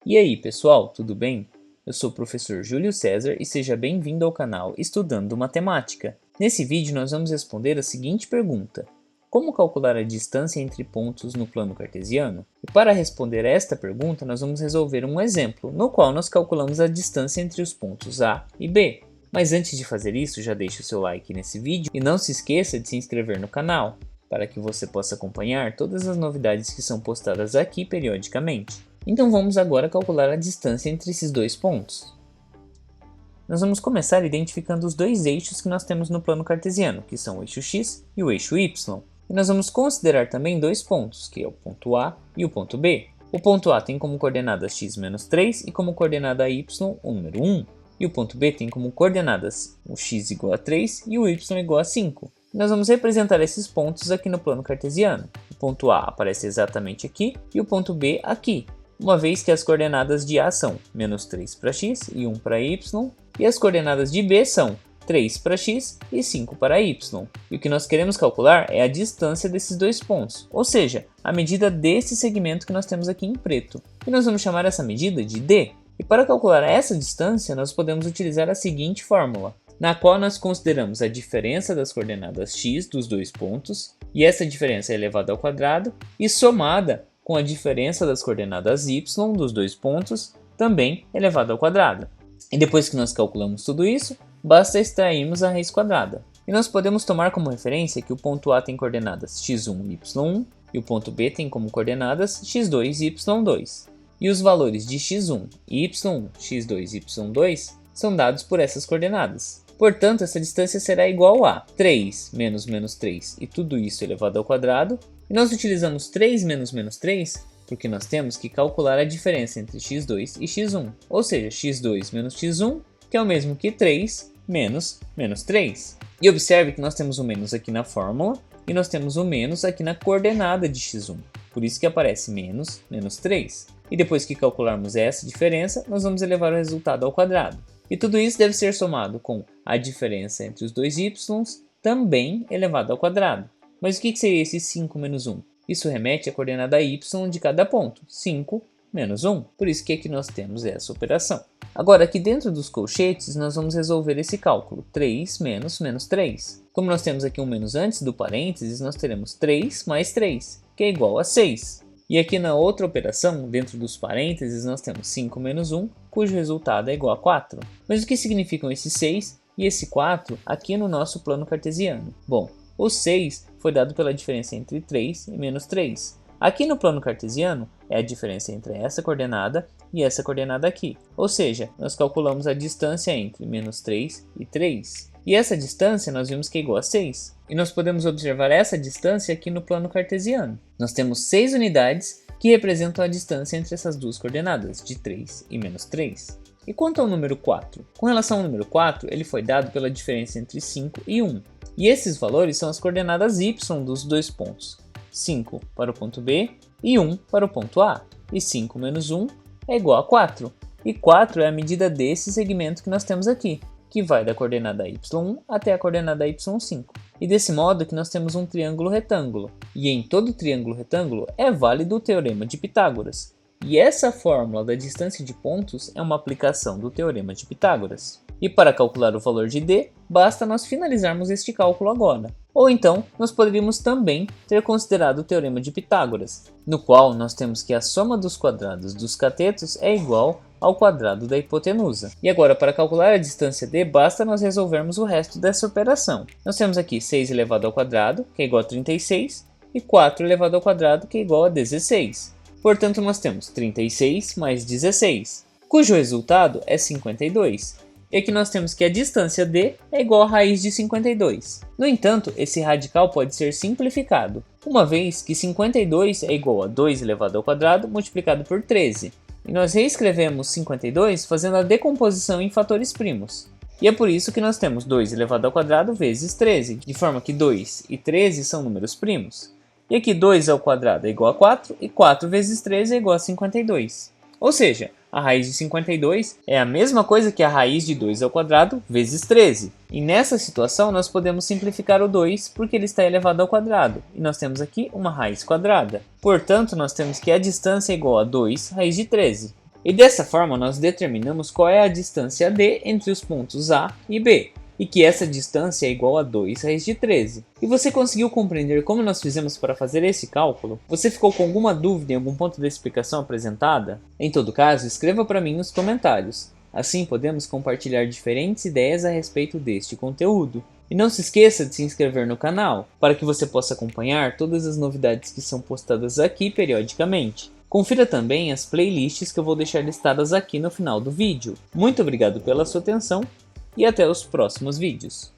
E aí, pessoal, tudo bem? Eu sou o professor Júlio César e seja bem-vindo ao canal Estudando Matemática. Nesse vídeo nós vamos responder a seguinte pergunta: como calcular a distância entre pontos no plano cartesiano? E para responder esta pergunta nós vamos resolver um exemplo, no qual nós calculamos a distância entre os pontos A e B. Mas antes de fazer isso, já deixe o seu like nesse vídeo e não se esqueça de se inscrever no canal, para que você possa acompanhar todas as novidades que são postadas aqui periodicamente. Então vamos agora calcular a distância entre esses dois pontos. Nós vamos começar identificando os dois eixos que nós temos no plano cartesiano, que são o eixo x e o eixo y. E nós vamos considerar também dois pontos, que é o ponto A e o ponto B. O ponto A tem como coordenadas x menos 3 e como coordenada y o número 1. E o ponto B tem como coordenadas o x igual a 3 e o y igual a 5. Nós vamos representar esses pontos aqui no plano cartesiano. O ponto A aparece exatamente aqui e o ponto B aqui, uma vez que as coordenadas de A são menos 3 para x e 1 para y, e as coordenadas de B são 3 para x e 5 para y. E o que nós queremos calcular é a distância desses dois pontos, ou seja, a medida desse segmento que nós temos aqui em preto. E nós vamos chamar essa medida de d. E para calcular essa distância, nós podemos utilizar a seguinte fórmula, na qual nós consideramos a diferença das coordenadas x dos dois pontos, e essa diferença é elevada ao quadrado, e somada com a diferença das coordenadas y dos dois pontos, também elevada ao quadrado. E depois que nós calculamos tudo isso, basta extrairmos a raiz quadrada. E nós podemos tomar como referência que o ponto A tem coordenadas x1 e y1, e o ponto B tem como coordenadas x2 e y2. E os valores de x1 e y1, x2 e y2 são dados por essas coordenadas. Portanto, essa distância será igual a 3 menos menos 3 e tudo isso elevado ao quadrado. E nós utilizamos 3 menos menos 3 porque nós temos que calcular a diferença entre x2 e x1. Ou seja, x2 menos x1, que é o mesmo que 3 menos menos 3. E observe que nós temos o menos aqui na fórmula e nós temos o menos aqui na coordenada de x1. Por isso que aparece menos menos 3. E depois que calcularmos essa diferença, nós vamos elevar o resultado ao quadrado. E tudo isso deve ser somado com a diferença entre os dois y, também elevado ao quadrado. Mas o que seria esse 5 menos 1? Isso remete à coordenada y de cada ponto, 5 menos 1. Por isso que aqui nós temos essa operação. Agora, aqui dentro dos colchetes, nós vamos resolver esse cálculo, 3 menos menos 3. Como nós temos aqui um menos antes do parênteses, nós teremos 3 mais 3, que é igual a 6. E aqui na outra operação, dentro dos parênteses, nós temos 5 menos 1, cujo resultado é igual a 4. Mas o que significam esse 6 e esse 4 aqui no nosso plano cartesiano? Bom, o 6 foi dado pela diferença entre 3 e menos 3. Aqui no plano cartesiano é a diferença entre essa coordenada e essa coordenada aqui. Ou seja, nós calculamos a distância entre menos 3 e 3. E essa distância nós vimos que é igual a 6. E nós podemos observar essa distância aqui no plano cartesiano. Nós temos 6 unidades que representam a distância entre essas duas coordenadas, de 3 e menos 3. E quanto ao número 4? Com relação ao número 4, ele foi dado pela diferença entre 5 e 1. E esses valores são as coordenadas y dos dois pontos. 5 para o ponto B e 1 para o ponto A. E 5 menos 1 é igual a 4. E 4 é a medida desse segmento que nós temos aqui, que vai da coordenada y1 até a coordenada y5. E desse modo que nós temos um triângulo retângulo. E em todo triângulo retângulo é válido o teorema de Pitágoras. E essa fórmula da distância de pontos é uma aplicação do teorema de Pitágoras. E para calcular o valor de d, basta nós finalizarmos este cálculo agora. Ou então, nós poderíamos também ter considerado o teorema de Pitágoras, no qual nós temos que a soma dos quadrados dos catetos é igual ao quadrado da hipotenusa. E agora, para calcular a distância d, basta nós resolvermos o resto dessa operação. Nós temos aqui 6 elevado ao quadrado, que é igual a 36, e 4 elevado ao quadrado, que é igual a 16. Portanto, nós temos 36 mais 16, cujo resultado é 52. E aqui nós temos que a distância d é igual à raiz de 52. No entanto, esse radical pode ser simplificado, uma vez que 52 é igual a 2 elevado ao quadrado multiplicado por 13. E nós reescrevemos 52 fazendo a decomposição em fatores primos. E é por isso que nós temos 2 elevado ao quadrado vezes 13, de forma que 2 e 13 são números primos. E aqui 2 ao quadrado é igual a 4, e 4 vezes 13 é igual a 52. Ou seja, a raiz de 52 é a mesma coisa que a raiz de 2 ao quadrado vezes 13. E nessa situação nós podemos simplificar o 2 porque ele está elevado ao quadrado. E nós temos aqui uma raiz quadrada. Portanto, nós temos que a distância é igual a 2 raiz de 13. E dessa forma nós determinamos qual é a distância D entre os pontos A e B, e que essa distância é igual a 2 raiz de 13. E você conseguiu compreender como nós fizemos para fazer esse cálculo? Você ficou com alguma dúvida em algum ponto da explicação apresentada? Em todo caso, escreva para mim nos comentários. Assim podemos compartilhar diferentes ideias a respeito deste conteúdo. E não se esqueça de se inscrever no canal, para que você possa acompanhar todas as novidades que são postadas aqui periodicamente. Confira também as playlists que eu vou deixar listadas aqui no final do vídeo. Muito obrigado pela sua atenção e até os próximos vídeos.